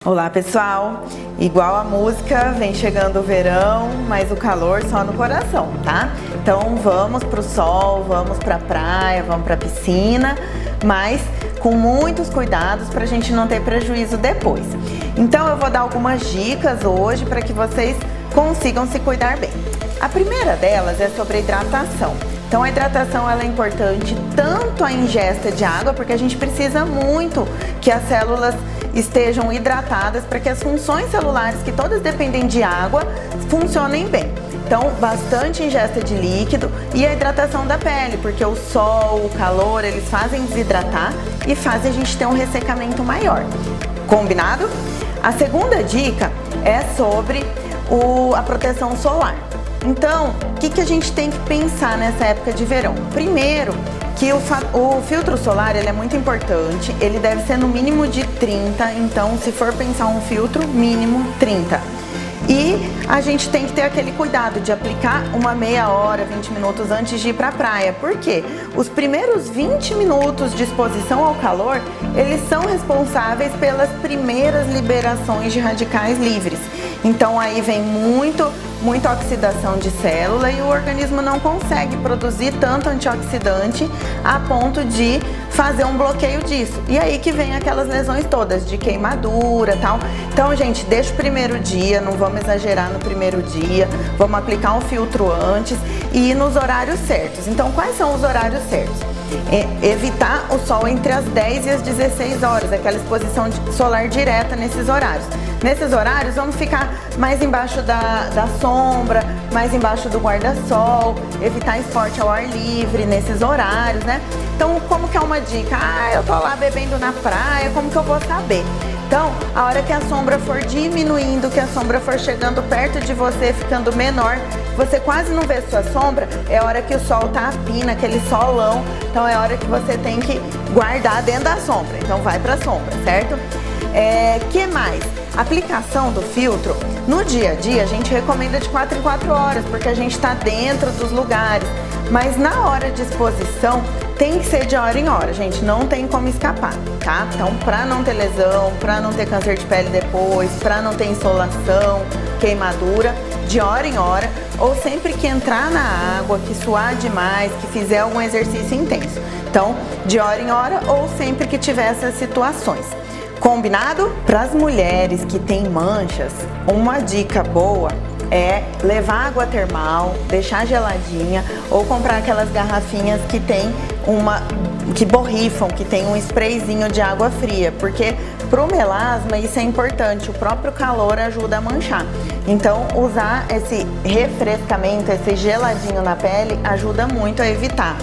Olá pessoal, igual a música, vem chegando o verão, mas o calor só no coração, tá? Então vamos pro sol, vamos pra praia, vamos pra piscina, mas com muitos cuidados pra gente não ter prejuízo depois. Então eu vou dar algumas dicas hoje para que vocês consigam se cuidar bem. A primeira delas é sobre a hidratação. Então a hidratação ela é importante, tanto a ingesta de água, porque a gente precisa muito que as células estejam hidratadas para que as funções celulares, que todas dependem de água, funcionem bem. Então, bastante ingesta de líquido e a hidratação da pele, porque o sol, o calor, eles fazem desidratar e fazem a gente ter um ressecamento maior. Combinado? A segunda dica é sobre a proteção solar. Então, o que a gente tem que pensar nessa época de verão? Primeiro, que o filtro solar ele é muito importante, ele deve ser no mínimo de 30, então se for pensar um filtro, mínimo 30. E a gente tem que ter aquele cuidado de aplicar uma meia hora, 20 minutos antes de ir para a praia. Por quê? Os primeiros 20 minutos de exposição ao calor, eles são responsáveis pelas primeiras liberações de radicais livres. Então aí vem muita oxidação de célula e o organismo não consegue produzir tanto antioxidante a ponto de fazer um bloqueio disso. E aí que vem aquelas lesões todas de queimadura e tal. Então, gente, deixa o primeiro dia, não vamos exagerar no primeiro dia, vamos aplicar um filtro antes e ir nos horários certos. Então, quais são os horários certos? Evitar o sol entre as 10 e as 16 horas, aquela exposição solar direta nesses horários. Nesses horários, vamos ficar mais embaixo da sombra, mais embaixo do guarda-sol, evitar esporte ao ar livre nesses horários, né? Então, como que é uma dica? Eu tô lá bebendo na praia, como que eu vou saber? Então, a hora que a sombra for diminuindo, que a sombra for chegando perto de você, ficando menor, você quase não vê sua sombra, é a hora que o sol tá a pina, aquele solão, então é a hora que você tem que guardar dentro da sombra, então vai pra sombra, certo? Que mais? Aplicação do filtro, no dia a dia a gente recomenda de 4 em 4 horas, porque a gente está dentro dos lugares, mas na hora de exposição tem que ser de hora em hora, gente, não tem como escapar, tá? Então, para não ter lesão, para não ter câncer de pele depois, para não ter insolação, queimadura, de hora em hora, ou sempre que entrar na água, que suar demais, que fizer algum exercício intenso. Então, de hora em hora ou sempre que tiver essas situações. Combinado? Para as mulheres que têm manchas, uma dica boa é levar água termal, deixar geladinha ou comprar aquelas garrafinhas que tem que borrifam, que tem um sprayzinho de água fria, porque pro melasma isso é importante, o próprio calor ajuda a manchar. Então usar esse refrescamento, esse geladinho na pele ajuda muito a evitar.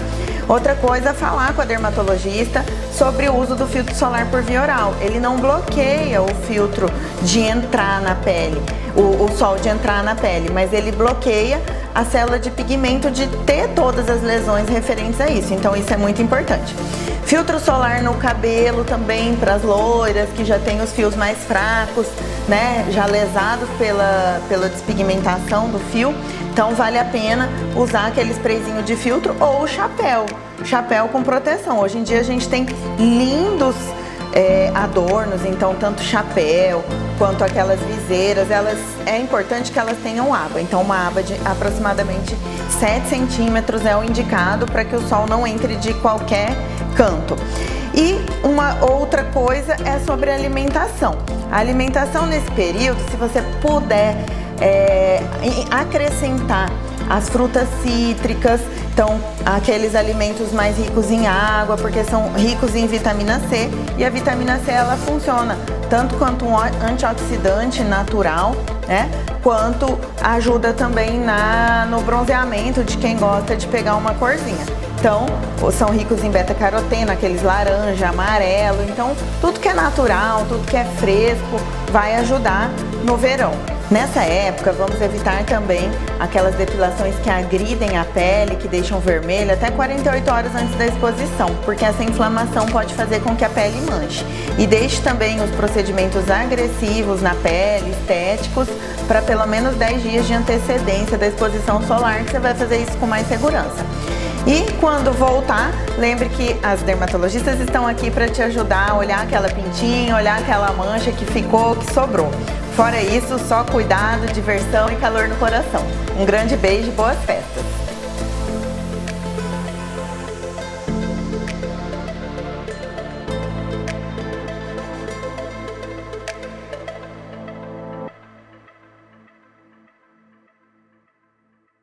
Outra coisa, falar com a dermatologista sobre o uso do filtro solar por via oral. Ele não bloqueia o filtro de entrar na pele, o sol de entrar na pele, mas ele bloqueia a célula de pigmento de ter todas as lesões referentes a isso. Então isso é muito importante. Filtro solar no cabelo também para as loiras que já tem os fios mais fracos, né, já lesados pela despigmentação do fio. Então vale a pena usar aquele sprayzinho de filtro ou o chapéu com proteção. Hoje em dia a gente tem lindos adornos, então tanto chapéu quanto aquelas viseiras, é importante que elas tenham aba. Então uma aba de aproximadamente 7 centímetros é o indicado para que o sol não entre de qualquer canto. E uma outra coisa é sobre a alimentação. A alimentação nesse período, se você puder acrescentar as frutas cítricas, então aqueles alimentos mais ricos em água, porque são ricos em vitamina C, e a vitamina C ela funciona tanto quanto um antioxidante natural, né, quanto ajuda também no bronzeamento de quem gosta de pegar uma corzinha. Então, são ricos em beta-caroteno, aqueles laranja, amarelo, então tudo que é natural, tudo que é fresco vai ajudar no verão. Nessa época, vamos evitar também aquelas depilações que agridem a pele, que deixam vermelha até 48 horas antes da exposição, porque essa inflamação pode fazer com que a pele manche. E deixe também os procedimentos agressivos na pele, estéticos, para pelo menos 10 dias de antecedência da exposição solar, que você vai fazer isso com mais segurança. E quando voltar, lembre que as dermatologistas estão aqui para te ajudar a olhar aquela pintinha, olhar aquela mancha que ficou, que sobrou. Fora isso, só cuidado, diversão e calor no coração. Um grande beijo e boas festas!